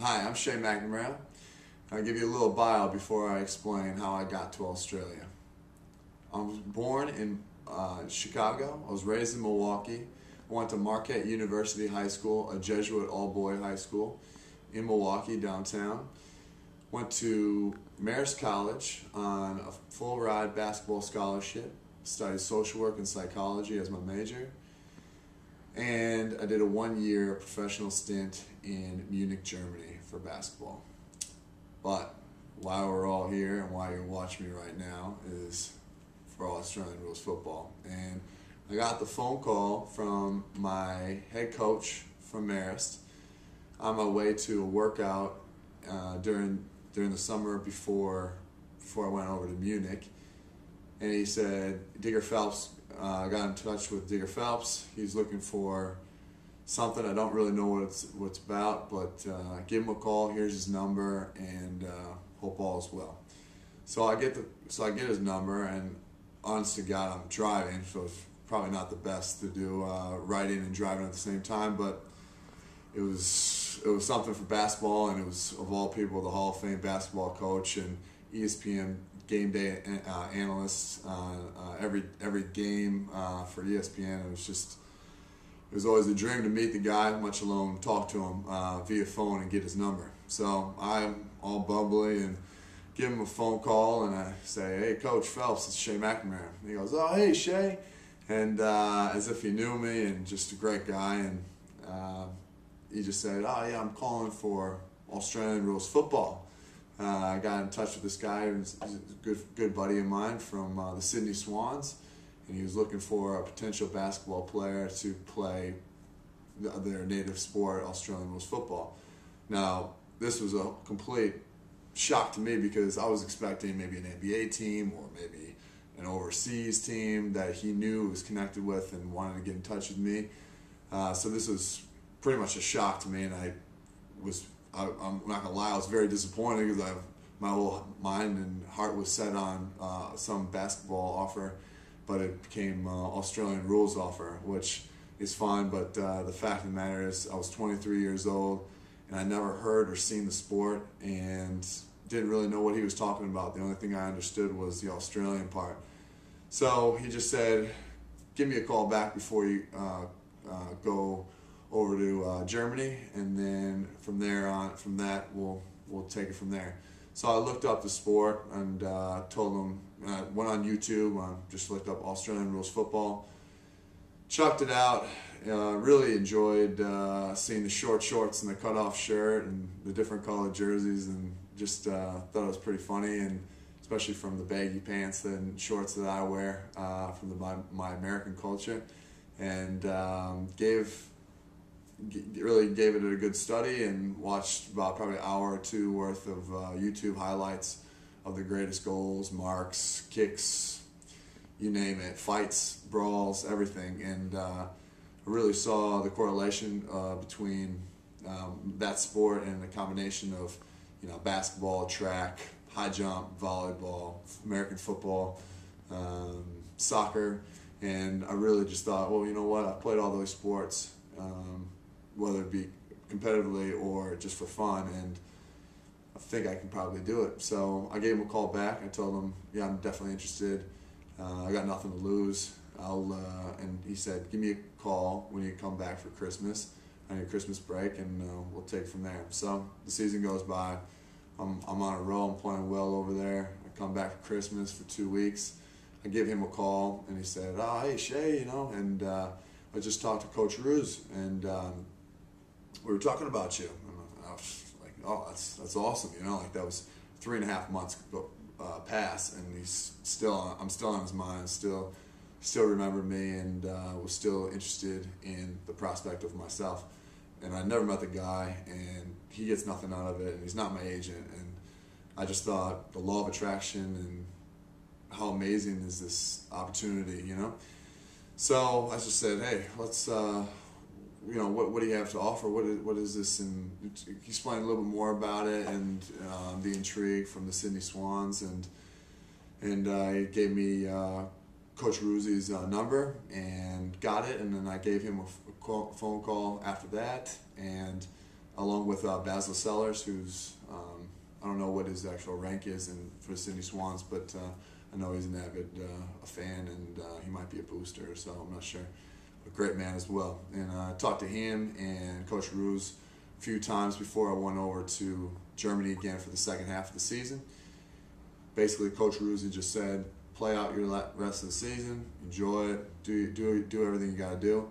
Hi, I'm Shae McNamara. I'll give you a little bio before I explain how I got to Australia. I was born in Chicago. I was raised in Milwaukee. I went to Marquette University High School, a Jesuit all-boy high school in Milwaukee downtown. Went to Marist College on a full-ride basketball scholarship. Studied social work and psychology as my major. And I did a one-year professional stint in Munich, Germany for basketball. But why we're all here and why you're watching me right now is for Australian rules football. And I got the phone call from my head coach from Marist on my way to a workout during the summer before I went over to Munich. And he said, Digger Phelps, I got in touch with Digger Phelps. He's looking for something. I don't really know what it's about, but give him a call. Here's his number, and hope all is well. So I get his number, and honest to God, I'm driving, so it's probably not the best to do writing and driving at the same time, but it was something for basketball, and it was, of all people, the Hall of Fame basketball coach and ESPN game day analyst every game for ESPN. It was always a dream to meet the guy, much alone talk to him via phone and get his number. So I'm all bubbly and give him a phone call, and I say, "Hey, Coach Phelps, it's Shae McNamara." And he goes, "Oh, hey, Shae," and as if he knew me, and just a great guy. And he just said, "Oh yeah, I'm calling for Australian rules football." I got in touch with this guy who's a good buddy of mine from the Sydney Swans, and he was looking for a potential basketball player to play their native sport, Australian rules football. Now, this was a complete shock to me because I was expecting maybe an NBA team or maybe an overseas team that he knew was connected with and wanted to get in touch with me. So this was pretty much a shock to me, and I'm not gonna lie, I was very disappointed because my whole mind and heart was set on some basketball offer, but it became Australian rules offer, which is fine. But the fact of the matter is, I was 23 years old, and I never heard or seen the sport, and didn't really know what he was talking about. The only thing I understood was the Australian part. So he just said, "Give me a call back before you go over to Germany, and then from that we'll take it from there." So I looked up the sport and told him, went on YouTube, just looked up Australian rules football, chucked it out. Really enjoyed seeing the short shorts and the cutoff shirt and the different colored jerseys, and just thought it was pretty funny, and especially from the baggy pants and shorts that I wear from my American culture, and really gave it a good study and watched about probably an hour or two worth of YouTube highlights of the greatest goals, marks, kicks, you name it, fights, brawls, everything. And I really saw the correlation between that sport and the combination of basketball, track, high jump, volleyball, American football, soccer. And I really just thought, well, you know what, I've played all those sports, whether it be competitively or just for fun, and I think I can probably do it. So I gave him a call back. I told him, yeah, I'm definitely interested. I got nothing to lose. And he said, give me a call when you come back for Christmas, on your Christmas break, and we'll take it from there. So the season goes by. I'm on a roll. I'm playing well over there. I come back for Christmas for 2 weeks. I give him a call, and he said, "Oh, hey, Shae, and I just talked to Coach Ruse, and we were talking about you." And I was like, "Oh, that's awesome," like that was 3.5 months pass, and I'm still on his mind, still remembered me, and was still interested in the prospect of myself. And I never met the guy, and he gets nothing out of it, and he's not my agent, and I just thought the law of attraction and how amazing is this opportunity, So I just said, "Hey, let's, what do you have to offer? What is this?" And he explained a little bit more about it, and the intrigue from the Sydney Swans, and he gave me Coach Ruzi's number and got it, and then I gave him a phone call after that, and along with with Basil Sellers, who's I don't know what his actual rank is for Sydney Swans, but I know he's an avid fan, and he might be a booster, so I'm not sure. A great man as well. And I talked to him and Coach Ruse a few times before I went over to Germany again for the second half of the season. Basically, Coach Ruse just said, play out your rest of the season, enjoy it, do everything you got to do.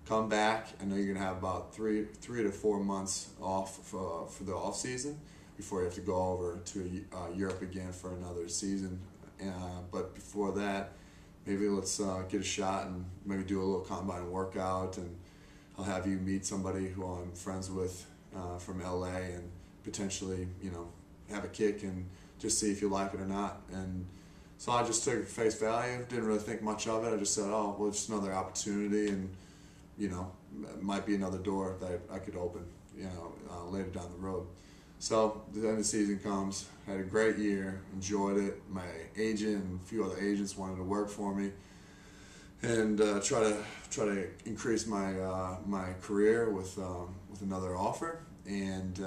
Come back. I know you're going to have about three to 4 months off for the off season before you have to go over to Europe again for another season. But before that, maybe let's get a shot and maybe do a little combine workout, and I'll have you meet somebody who I'm friends with from LA, and potentially, have a kick and just see if you like it or not. And so I just took it face value, didn't really think much of it. I just said, oh, well, it's another opportunity, and it might be another door that I could open, later down the road. So the end of the season comes, had a great year, enjoyed it. My agent and a few other agents wanted to work for me, and try to increase my career with another offer, and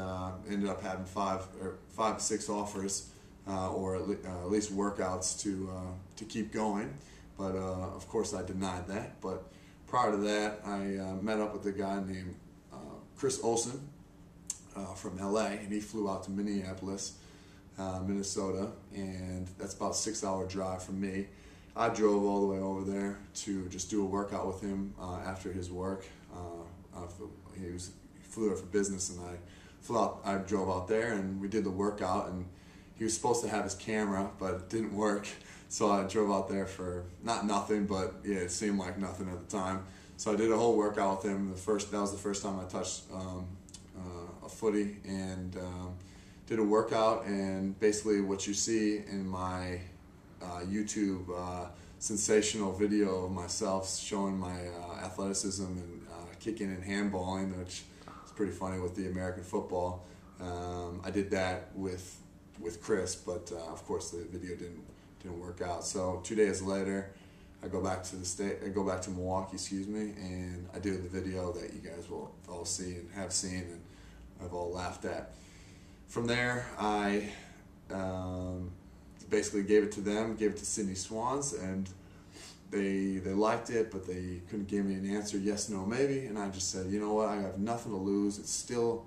ended up having five to six offers, or at least workouts to keep going. But of course I denied that. But prior to that, I met up with a guy named Chris Olsen from LA, and he flew out to Minneapolis, Minnesota, and that's about a 6-hour drive from me. I drove all the way over there to just do a workout with him after his work. He flew there for business, and I drove out there, and we did the workout, and he was supposed to have his camera, but it didn't work. So I drove out there for not nothing, but yeah, it seemed like nothing at the time. So I did a whole workout with him. That was the first time I touched a footy, and did a workout. And basically, what you see in my YouTube sensational video of myself showing my athleticism and kicking and handballing, which is pretty funny with the American football. I did that with Chris, but of course the video didn't work out. So 2 days later, I go back to Milwaukee, and I do the video that you guys will all see and have seen and have all laughed at. From there, I basically gave it to them, gave it to Sydney Swans, and they liked it, but they couldn't give me an answer, yes, no, maybe. And I just said, you know what, I have nothing to lose. It's still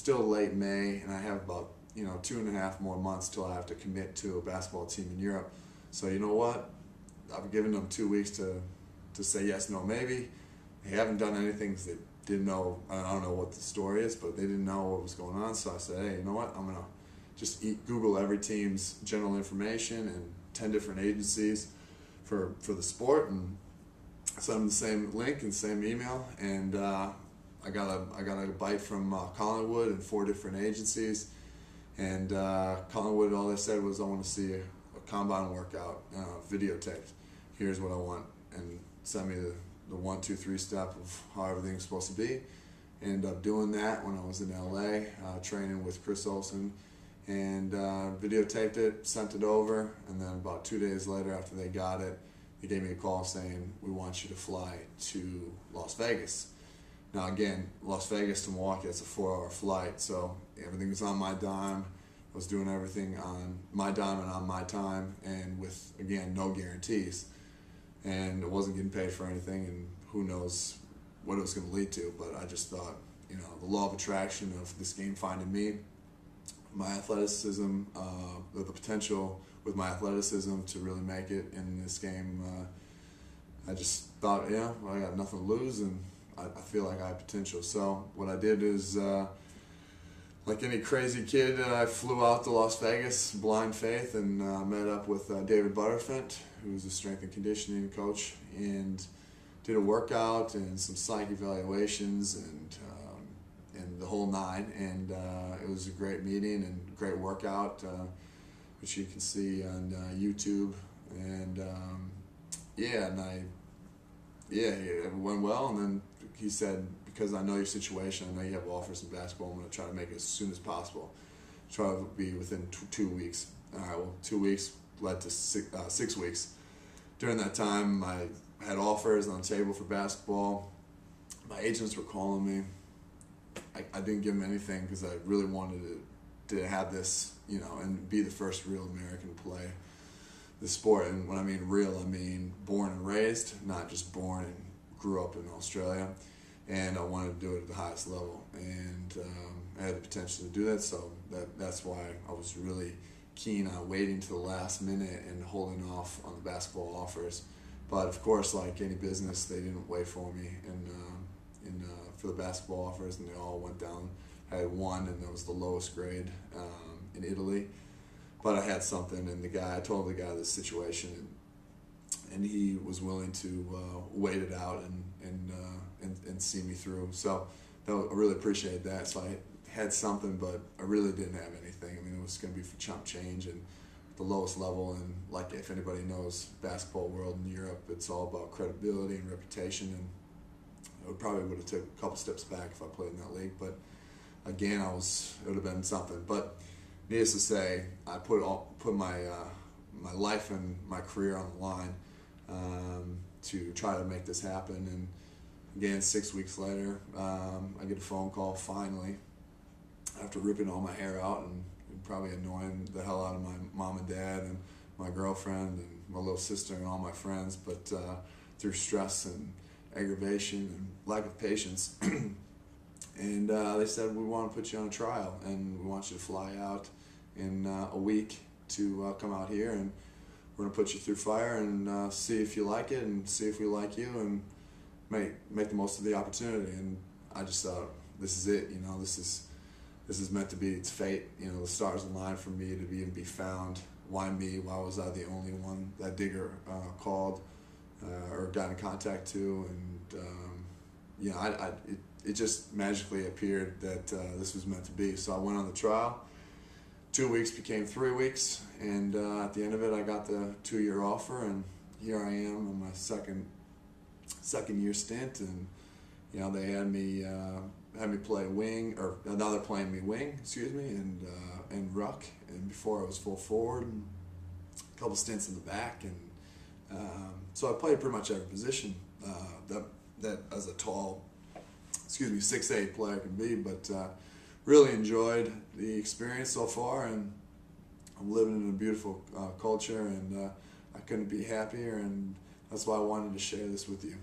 late May, and I have about 2.5 more months till I have to commit to a basketball team in Europe. So you know what? I've given them 2 weeks to say yes, no, maybe. They haven't done anything because they didn't know. I don't know what the story is, but they didn't know what was going on. So I said, hey, you know what? I'm gonna just Google every team's general information and 10 different agencies for the sport, and send them the same link and same email. And I got a bite from Collingwood and 4 different agencies. And Collingwood, all they said was, I want to see a combine workout videotaped. Here's what I want, and send me the 1, 2, 3 step of how everything's supposed to be. Ended up doing that when I was in LA, training with Chris Olsen, and videotaped it, sent it over, and then about 2 days later, after they got it, they gave me a call saying, we want you to fly to Las Vegas. Now again, Las Vegas to Milwaukee, that's a 4-hour flight, so everything was on my dime. I was doing everything on my dime and on my time, and with, again, no guarantees. And I wasn't getting paid for anything, and who knows what it was going to lead to. But I just thought, the law of attraction of this game finding me, my athleticism, the potential with my athleticism to really make it in this game. I just thought, I got nothing to lose, and I feel like I have potential. So what I did is, like any crazy kid, I flew out to Las Vegas, blind faith, and met up with David Butterfint, who's a strength and conditioning coach, and did a workout and some psych evaluations and the whole 9. And it was a great meeting and great workout, which you can see on YouTube. And it went well. And then he said, because I know your situation, I know you have offers in basketball, I'm going to try to make it as soon as possible. Try to be within 2 weeks. All right, well, 2 weeks led to 6 weeks. During that time, I had offers on the table for basketball. My agents were calling me I didn't give him anything because I really wanted to have this, and be the first real American to play the sport. And when I mean real, I mean born and raised, not just born and grew up in Australia. And I wanted to do it at the highest level, and I had the potential to do that. So that's why I was really keen on waiting to the last minute and holding off on the basketball offers. But of course, like any business, they didn't wait for me for the basketball offers, and they all went down. I had one, and that was the lowest grade in Italy. But I had something, and I told the guy this situation, and he was willing to wait it out and see me through. So I really appreciated that. So I had something, but I really didn't have anything. I mean, it was going to be for chump change and the lowest level. And like, if anybody knows basketball world in Europe, it's all about credibility and reputation. And I probably would have took a couple steps back if I played in that league. But again, it would have been something. But needless to say, I put my my life and my career on the line to try to make this happen. And again, 6 weeks later, I get a phone call finally, after ripping all my hair out and probably annoying the hell out of my mom and dad and my girlfriend and my little sister and all my friends, but through stress and aggravation and lack of patience. And they said, we want to put you on a trial, and we want you to fly out in a week to come out here, and we're going to put you through fire and see if you like it and see if we like you, and make the most of the opportunity. And I just thought, this is it, this is meant to be, it's fate, the stars aligned for me to even be found. Why me? Why was I the only one that Digger called or got in contact to? And it just magically appeared that this was meant to be. So I went on the trial. 2 weeks became 3 weeks, and at the end of it, I got the 2-year offer, and here I am on my second year stint. And they had me play wing, or now they're playing me wing, and ruck. And before I was full forward, and a couple stints in the back, and so I played pretty much every position that as a tall, 6'8" player can be. But really enjoyed the experience so far, and I'm living in a beautiful culture, and I couldn't be happier, and that's why I wanted to share this with you.